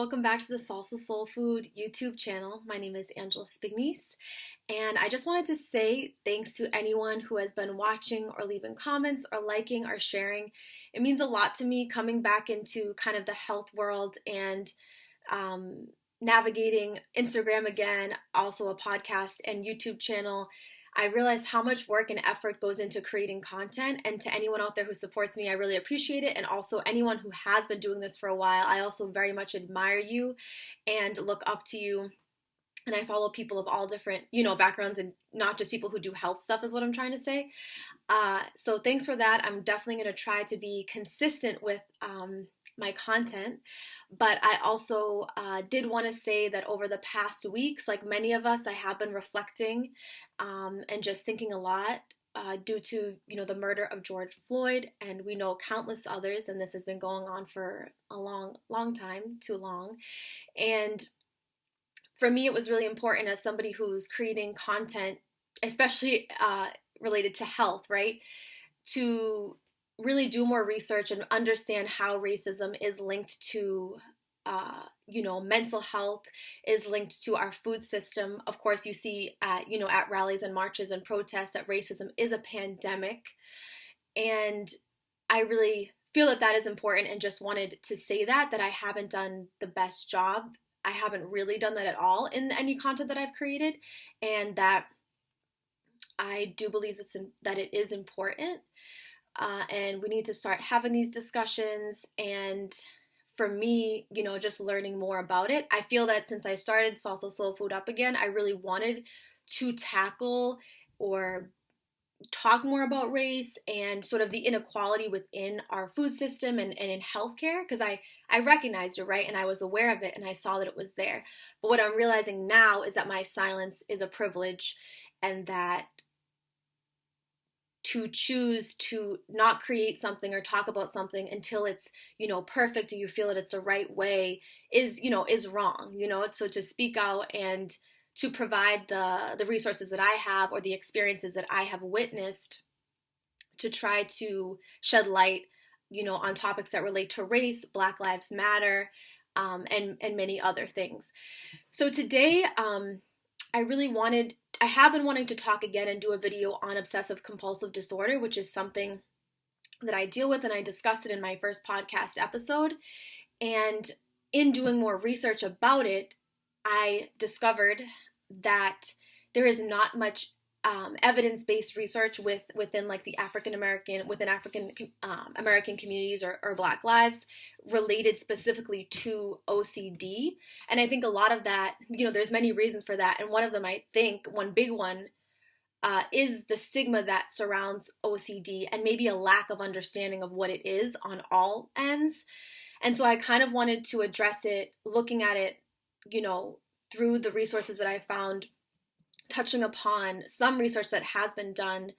welcome back to the Salsa Soul Food YouTube channel. My name is Angela Spignice, and I just wanted to say thanks to anyone who has been watching or leaving comments or liking or sharing. It means a lot to me coming back into kind of the health world and navigating Instagram again, also a podcast and YouTube channel. I realize how much work and effort goes into creating content, and to anyone out there who supports me, I really appreciate it. And also anyone who has been doing this for a while, I also very much admire you and look up to you. And I follow people of all different, backgrounds, and not just people who do health stuff is what I'm trying to say. So thanks for that. I'm definitely going to try to be consistent with my content. But I also did want to say that over the past weeks, like many of us, I have been reflecting and just thinking a lot due to, the murder of George Floyd. And we know countless others, and this has been going on for a long, long time, too long. And for me, it was really important as somebody who's creating content, especially related to health, right, to really do more research and understand how racism is linked to, mental health, is linked to our food system. Of course, you see at rallies and marches and protests that racism is a pandemic. And I really feel that is important, and just wanted to say that I haven't done the best job. I haven't really done that at all in any content that I've created, and that I do believe that it is important, and we need to start having these discussions. And for me, just learning more about it, I feel that since I started Salsa Soul Food up again, I really wanted to tackle or talk more about race and sort of the inequality within our food system and in healthcare, because I recognized it, right? And I was aware of it, and I saw that it was there. But what I'm realizing now is that my silence is a privilege, and that to choose to not create something or talk about something until it's, perfect, or you feel that it's the right way is wrong, So to speak out and to provide the resources that I have, or the experiences that I have witnessed, to try to shed light, on topics that relate to race, Black Lives Matter, and many other things. So today, I have been wanting to talk again and do a video on obsessive compulsive disorder, which is something that I deal with, and I discussed it in my first podcast episode. And in doing more research about it, I discovered that there is not much evidence-based research within like the African American communities or Black lives related specifically to OCD. And I think a lot of that, there's many reasons for that. And one of them, I think, one big one is the stigma that surrounds OCD, and maybe a lack of understanding of what it is on all ends. And so I kind of wanted to address it, looking at it, through the resources that I found, touching upon some research that has been done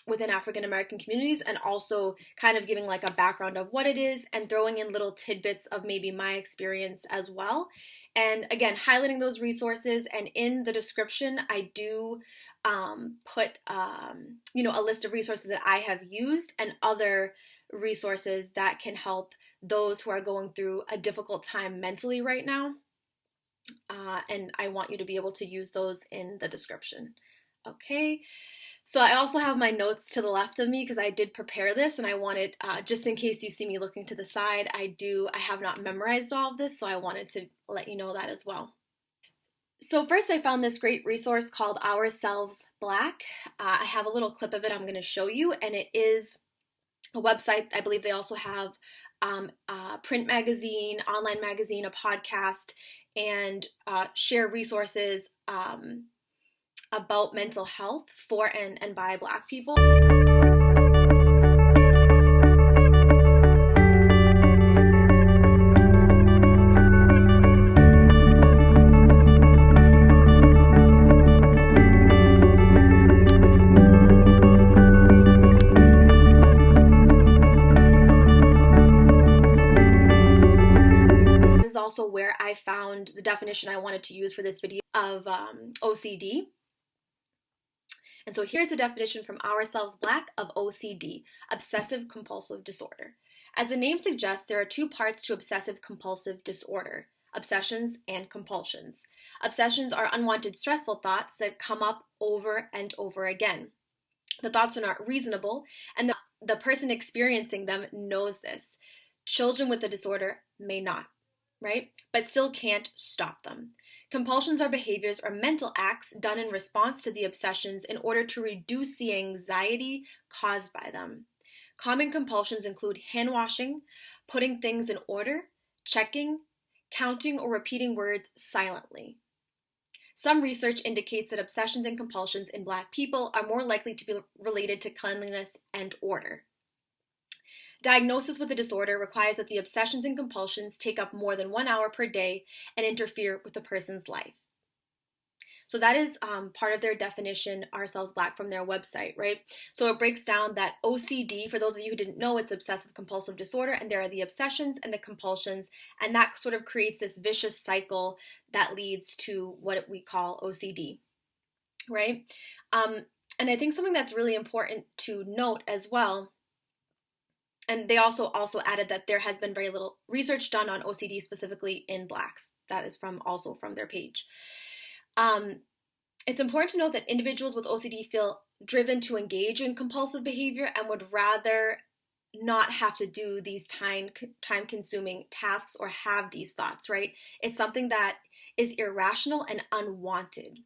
within African American communities, and also kind of giving like a background of what it is, and throwing in little tidbits of maybe my experience as well. And again, highlighting those resources. And in the description, I do put, a list of resources that I have used, and other resources that can help those who are going through a difficult time mentally right now. And I want you to be able to use those in the description. Okay. So I also have my notes to the left of me, because I did prepare this, and I wanted, just in case you see me looking to the side, I have not memorized all of this, so I wanted to let you know that as well. So first, I found this great resource called Ourselves Black. I have a little clip of it I'm going to show you, and it is a website. I believe they also have a print magazine, online magazine, a podcast, and share resources about mental health for and by Black people. Also where I found the definition I wanted to use for this video of OCD. And so here's the definition from Ourselves Black of OCD, Obsessive Compulsive Disorder. As the name suggests, there are two parts to obsessive compulsive disorder: obsessions and compulsions. Obsessions are unwanted stressful thoughts that come up over and over again. The thoughts are not reasonable, and the person experiencing them knows this. Children with the disorder may not, right? But still can't stop them. Compulsions are behaviors or mental acts done in response to the obsessions in order to reduce the anxiety caused by them. Common compulsions include hand washing, putting things in order, checking, counting, or repeating words silently. Some research indicates that obsessions and compulsions in Black people are more likely to be related to cleanliness and order. Diagnosis with the disorder requires that the obsessions and compulsions take up more than 1 hour per day and interfere with the person's life. So that is part of their definition, Ourselves Black, from their website, right? So it breaks down that OCD, for those of you who didn't know, it's obsessive compulsive disorder, and there are the obsessions and the compulsions, and that sort of creates this vicious cycle that leads to what we call OCD, right? And I think something that's really important to note as well, and they also added that there has been very little research done on OCD specifically in Blacks. That is from their page. It's important to note that individuals with OCD feel driven to engage in compulsive behavior and would rather not have to do these time-consuming tasks or have these thoughts, right? It's something that is irrational and unwanted.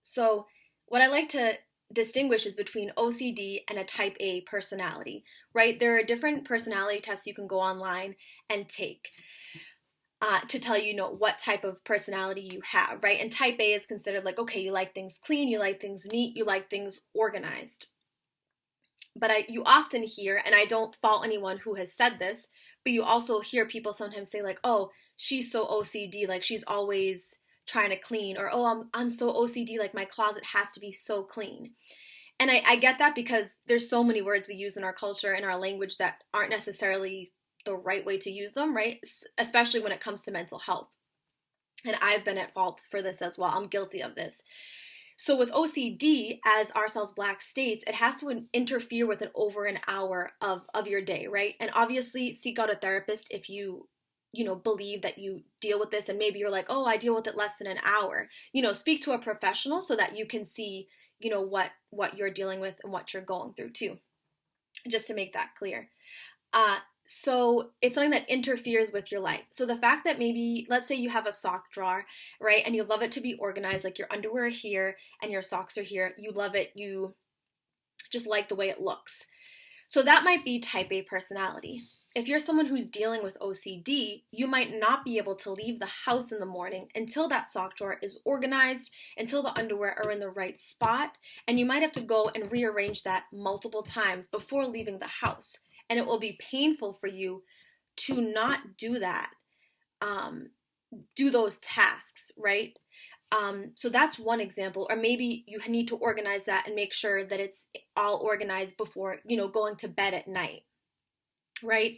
So what I like to distinguish is between OCD and a type A personality, right? There are different personality tests you can go online and take to tell you, what type of personality you have, right? And type A is considered like, okay, you like things clean, you like things neat, you like things organized. But you often hear, and I don't fault anyone who has said this, but you also hear people sometimes say like, oh, she's so OCD, like she's always trying to clean, or oh, I'm so OCD, like my closet has to be so clean. And I get that because there's so many words we use in our culture and our language that aren't necessarily the right way to use them, right? Especially when it comes to mental health. And I've been at fault for this as well. I'm guilty of this. So with OCD, as Ourselves Black states, it has to interfere with over an hour of your day, right? And obviously seek out a therapist if you believe that you deal with this and maybe you're like, oh, I deal with it less than an hour. Speak to a professional so that you can see, what you're dealing with and what you're going through too. Just to make that clear. So it's something that interferes with your life. So the fact that maybe, let's say you have a sock drawer, right? And you love it to be organized, like your underwear are here and your socks are here. You love it. You just like the way it looks. So that might be type A personality. If you're someone who's dealing with OCD, you might not be able to leave the house in the morning until that sock drawer is organized, until the underwear are in the right spot, and you might have to go and rearrange that multiple times before leaving the house. And it will be painful for you to not do that, do those tasks, right? So that's one example. Or maybe you need to organize that and make sure that it's all organized before, going to bed at night, right?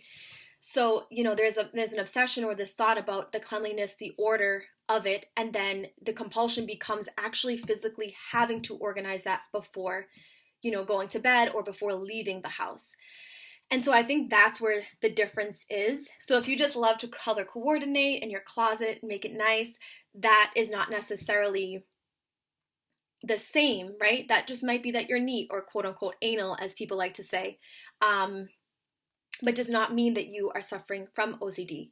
So, there's an obsession or this thought about the cleanliness, the order of it, and then the compulsion becomes actually physically having to organize that before, going to bed or before leaving the house. And so I think that's where the difference is. So if you just love to color coordinate in your closet and make it nice, that is not necessarily the same, right? That just might be that you're neat or quote unquote anal, as people like to say, but does not mean that you are suffering from OCD.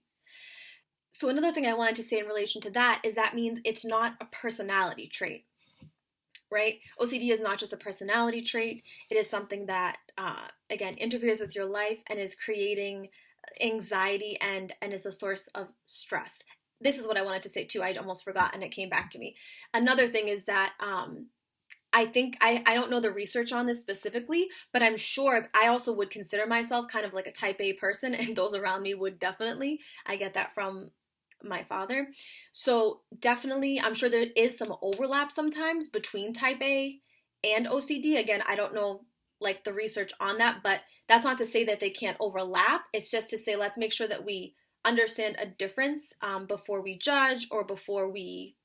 So another thing I wanted to say in relation to that is that means it's not a personality trait. Right? OCD is not just a personality trait. It is something that, again, interferes with your life and is creating anxiety and is a source of stress. This is what I wanted to say too. I almost forgot and it came back to me. Another thing is that I think, I don't know the research on this specifically, but I'm sure I also would consider myself kind of like a type A person, and those around me would definitely. I get that from my father. So definitely, I'm sure there is some overlap sometimes between type A and OCD. Again, I don't know like the research on that, but that's not to say that they can't overlap. It's just to say, let's make sure that we understand a difference before we judge or before we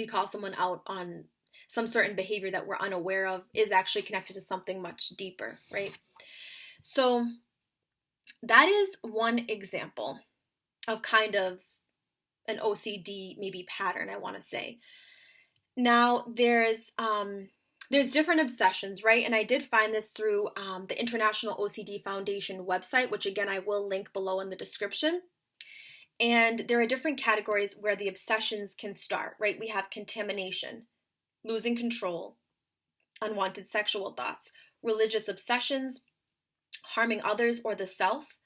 call someone out on some certain behavior that we're unaware of is actually connected to something much deeper, right? So That is one example of kind of an OCD maybe pattern, I want to say. Now there's different obsessions, right? And I did find this through the International OCD Foundation website, which again I will link below in the description. And there are different categories where the obsessions can start, right? We have contamination, losing control, unwanted sexual thoughts, religious obsessions, harming others or the self,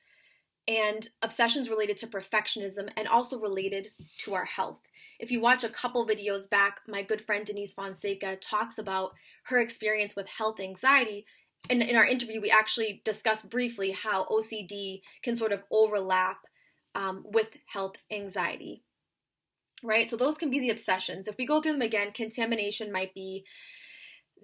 and obsessions related to perfectionism and also related to our health. If you watch a couple videos back, my good friend Denise Fonseca talks about her experience with health anxiety. And in our interview, we actually discussed briefly how OCD can sort of overlap with health anxiety, right? So those can be the obsessions. If we go through them again, contamination might be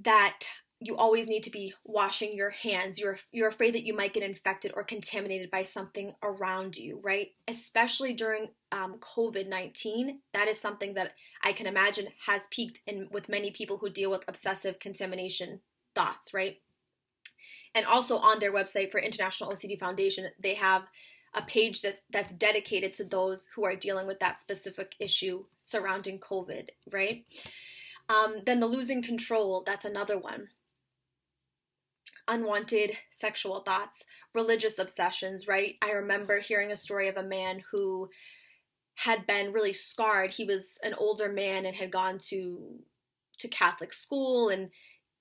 that you always need to be washing your hands. You're afraid that you might get infected or contaminated by something around you, right? Especially during COVID-19, that is something that I can imagine has peaked with many people who deal with obsessive contamination thoughts, right? And also on their website for International OCD Foundation, they have a page that's dedicated to those who are dealing with that specific issue surrounding COVID, right? Then the losing control, that's another one. Unwanted sexual thoughts, religious obsessions, right? I remember hearing a story of a man who had been really scarred. He was an older man and had gone to Catholic school, and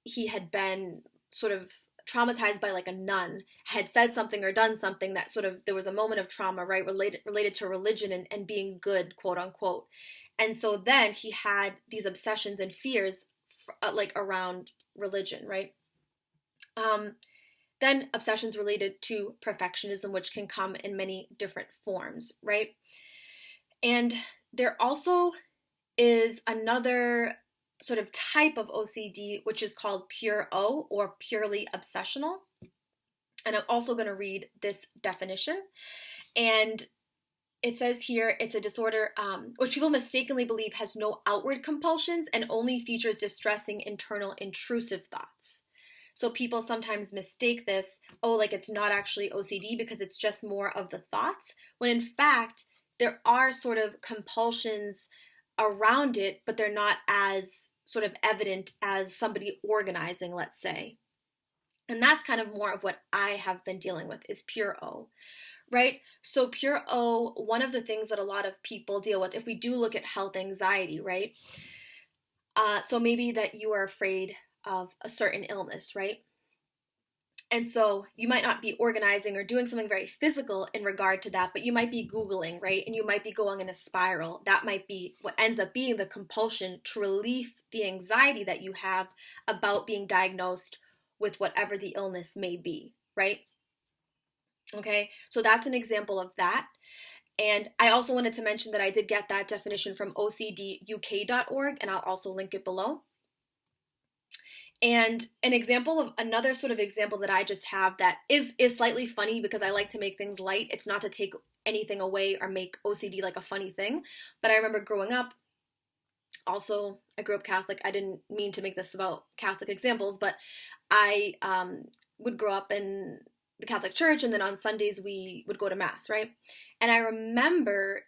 he had been sort of traumatized by like a nun, had said something or done something that sort of, there was a moment of trauma, right, related to religion and being good, quote unquote. And so then he had these obsessions and fears like around religion, right? Then obsessions related to perfectionism, which can come in many different forms, right? And there also is another sort of type of OCD, which is called pure O, or purely obsessional. And I'm also going to read this definition. And it says here, it's a disorder which people mistakenly believe has no outward compulsions and only features distressing internal intrusive thoughts. So people sometimes mistake this, like it's not actually OCD because it's just more of the thoughts, when in fact, there are sort of compulsions around it, but they're not as sort of evident as somebody organizing, let's say. And that's kind of more of what I have been dealing with, is pure O, right? So pure O, one of the things that a lot of people deal with, if we do look at health anxiety, right? So maybe that you are afraid of a certain illness, right? And so you might not be organizing or doing something very physical in regard to that, but you might be Googling, right? And you might be going in a spiral. That might be what ends up being the compulsion to relieve the anxiety that you have about being diagnosed with whatever the illness may be, right? Okay, so that's an example of that. And I also wanted to mention that I did get that definition from ocduk.org, and I'll also link it below. And an example of another sort of example that I just have that is slightly funny, because I like to make things light. It's not to take anything away or make OCD like a funny thing. But I remember growing up, also, I grew up Catholic. I didn't mean to make this about Catholic examples, but I would grow up in the Catholic Church, and then on Sundays we would go to Mass, right? And I remember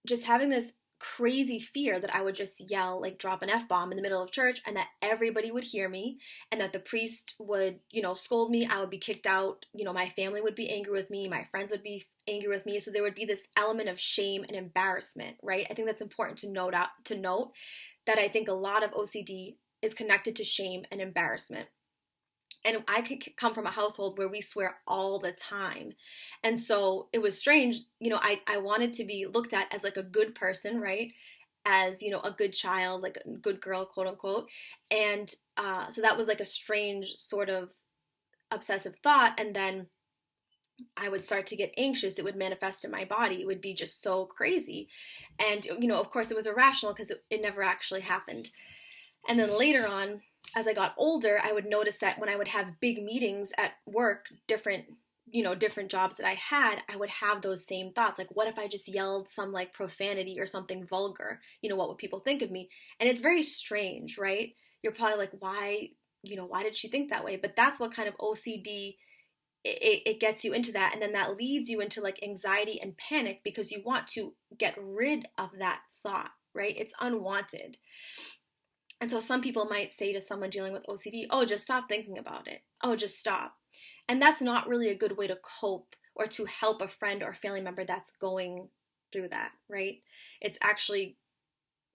just having this crazy fear that I would just yell, like drop an F-bomb in the middle of church, and that everybody would hear me, and that the priest would, scold me. I would be kicked out. My family would be angry with me. My friends would be angry with me. So there would be this element of shame and embarrassment, right? I think that's important to note that I think a lot of OCD is connected to shame and embarrassment. And I could come from a household where we swear all the time. And so it was strange. I wanted to be looked at as like a good person, right? As, a good child, like a good girl, quote unquote. And so that was like a strange sort of obsessive thought. And then I would start to get anxious. It would manifest in my body. It would be just so crazy. And, of course it was irrational because it never actually happened. And then later on, as I got older, I would notice that when I would have big meetings at work, different jobs that I had, I would have those same thoughts. Like, what if I just yelled some like profanity or something vulgar? What would people think of me? And it's very strange, right? You're probably like, why did she think that way? But that's what kind of OCD it gets you into that, and then that leads you into like anxiety and panic because you want to get rid of that thought, right? It's unwanted. And so some people might say to someone dealing with OCD, oh, just stop thinking about it. Oh, just stop. And that's not really a good way to cope or to help a friend or family member that's going through that, right? It's actually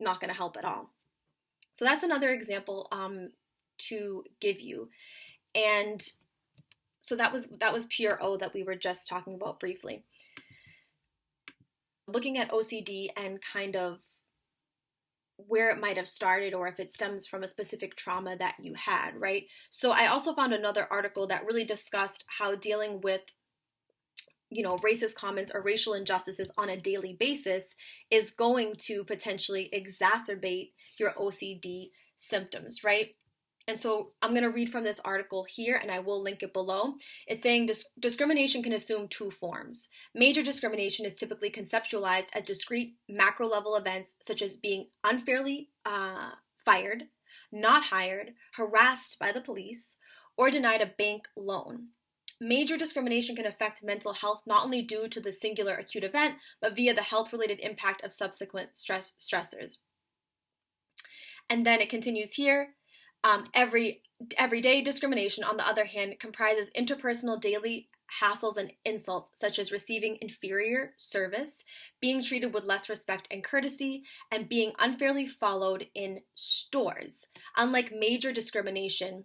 not going to help at all. So that's another example to give you. And so that was pure O that we were just talking about briefly. Looking at OCD and kind of where it might have started or if it stems from a specific trauma that you had, right? So I also found another article that really discussed how dealing with racist comments or racial injustices on a daily basis is going to potentially exacerbate your OCD symptoms, right? And so I'm going to read from this article here, and I will link it below. It's saying discrimination can assume two forms. Major discrimination is typically conceptualized as discrete macro-level events such as being unfairly fired, not hired, harassed by the police, or denied a bank loan. Major discrimination can affect mental health not only due to the singular acute event, but via the health-related impact of subsequent stressors. And then it continues here. Everyday discrimination, on the other hand, comprises interpersonal daily hassles and insults, such as receiving inferior service, being treated with less respect and courtesy, and being unfairly followed in stores. Unlike major discrimination,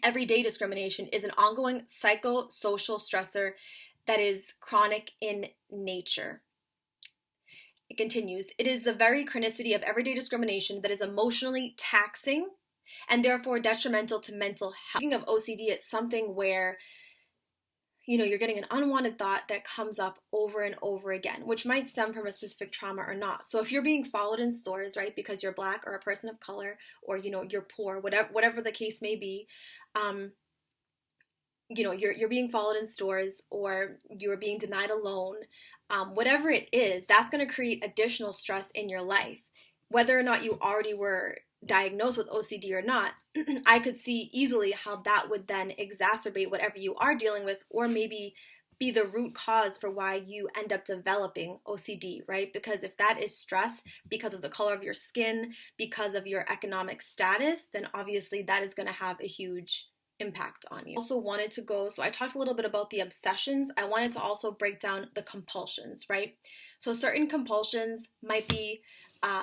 everyday discrimination is an ongoing psychosocial stressor that is chronic in nature. It continues, it is the very chronicity of everyday discrimination that is emotionally taxing and therefore detrimental to mental health. Speaking of OCD, it's something where, you're getting an unwanted thought that comes up over and over again, which might stem from a specific trauma or not. So if you're being followed in stores, right, because you're Black or a person of color, or, you're poor, whatever the case may be, you're being followed in stores, or you're being denied a loan, whatever it is, that's going to create additional stress in your life. Whether or not you already were diagnosed with OCD or not, I could see easily how that would then exacerbate whatever you are dealing with, or maybe be the root cause for why you end up developing OCD, right? Because if that is stress because of the color of your skin, because of your economic status, then obviously that is going to have a huge impact on you. Also wanted to go, so I talked a little bit about the obsessions. I wanted to also break down the compulsions, right? So certain compulsions might be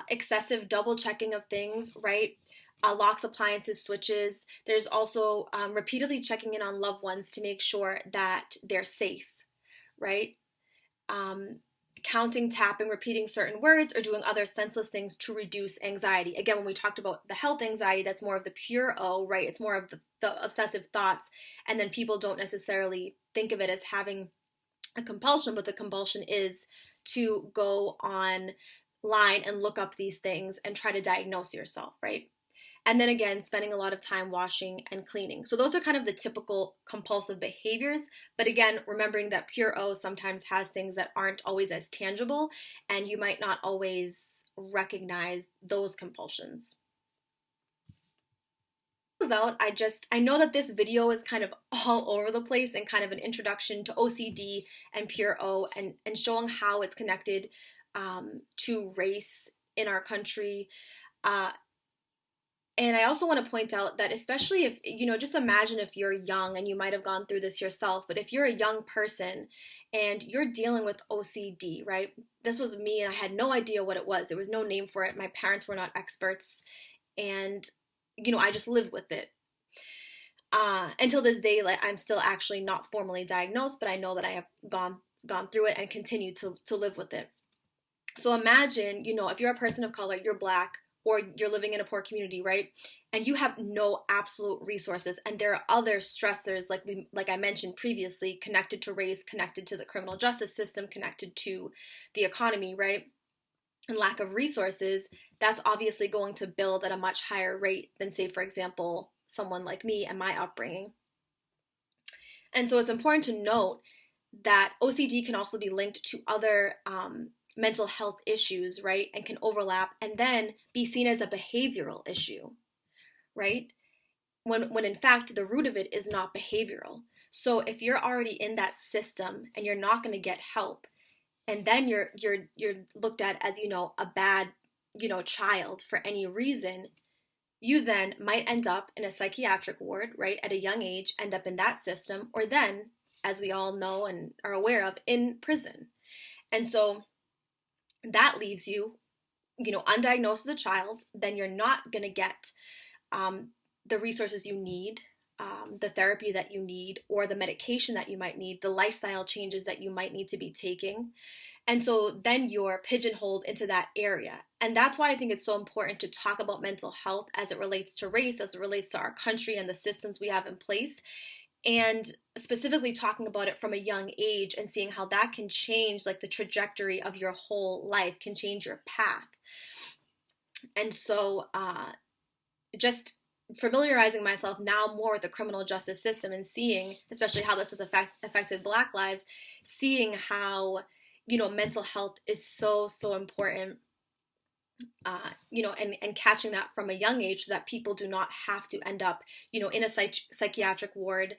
excessive double checking of things, right? Locks, appliances, switches. There's also repeatedly checking in on loved ones to make sure that they're safe, right? Counting, tapping, repeating certain words, or doing other senseless things to reduce anxiety. Again, when we talked about the health anxiety, that's more of the pure O, right? It's more of the obsessive thoughts, and then people don't necessarily think of it as having a compulsion, but the compulsion is to go online and look up these things and try to diagnose yourself, right? And then again, spending a lot of time washing and cleaning. So those are kind of the typical compulsive behaviors. But again, remembering that pure O sometimes has things that aren't always as tangible, and you might not always recognize those compulsions. I know that this video is kind of all over the place and kind of an introduction to OCD and pure O, and showing how it's connected to race in our country. And I also want to point out that, especially if, just imagine if you're young, and you might have gone through this yourself, but if you're a young person and you're dealing with OCD, right? This was me, and I had no idea what it was. There was no name for it. My parents were not experts, and, I just lived with it. Until this day, like, I'm still actually not formally diagnosed, but I know that I have gone through it and continue to live with it. So imagine, if you're a person of color, you're Black, or you're living in a poor community, right? And you have no absolute resources, and there are other stressors, like I mentioned previously, connected to race, connected to the criminal justice system, connected to the economy, right? And lack of resources, that's obviously going to build at a much higher rate than, say, for example, someone like me and my upbringing. And so it's important to note that OCD can also be linked to other mental health issues, right? And can overlap and then be seen as a behavioral issue, right? When in fact, the root of it is not behavioral. So if you're already in that system and you're not going to get help, and then you're looked at as, a bad, child for any reason, you then might end up in a psychiatric ward, right, at a young age, end up in that system, or then, as we all know and are aware of, in prison. And so that leaves you, undiagnosed as a child. Then you're not going to get the resources you need, the therapy that you need, or the medication that you might need, the lifestyle changes that you might need to be taking. And so then you're pigeonholed into that area. And that's why I think it's so important to talk about mental health as it relates to race, as it relates to our country and the systems we have in place, and specifically talking about it from a young age and seeing how that can change, like, the trajectory of your whole life, can change your path. And so just familiarizing myself now more with the criminal justice system and seeing, especially how this has affected Black lives, seeing how, mental health is so, so important, and catching that from a young age so that people do not have to end up, in a psychiatric ward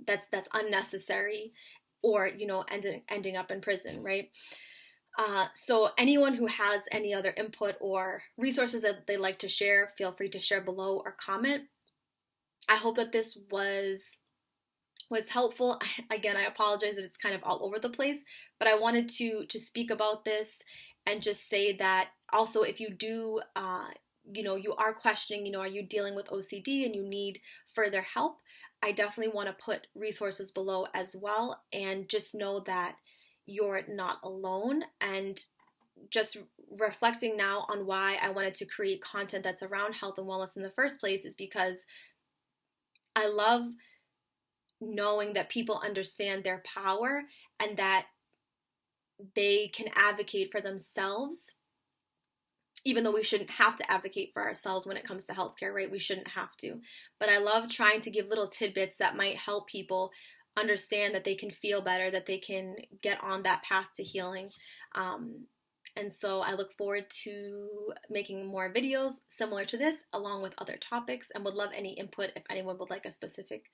that's unnecessary, or, ending up in prison, right? So anyone who has any other input or resources that they'd like to share, feel free to share below or comment. I hope that this was helpful. Again, I apologize that it's kind of all over the place, but I wanted to speak about this and just say that also, if you do, you are questioning, are you dealing with OCD and you need further help, I definitely want to put resources below as well. And just know that you're not alone. And just reflecting now on why I wanted to create content that's around health and wellness in the first place is because I love knowing that people understand their power and that they can advocate for themselves, even though we shouldn't have to advocate for ourselves when it comes to healthcare, right? We shouldn't have to. But I love trying to give little tidbits that might help people understand that they can feel better, that they can get on that path to healing. And so I look forward to making more videos similar to this, along with other topics, and would love any input if anyone would like a specific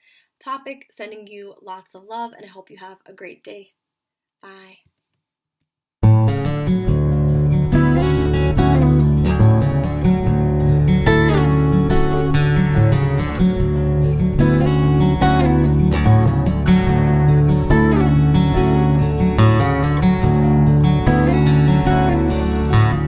topic. Sending you lots of love, and I hope you have a great day. Bye.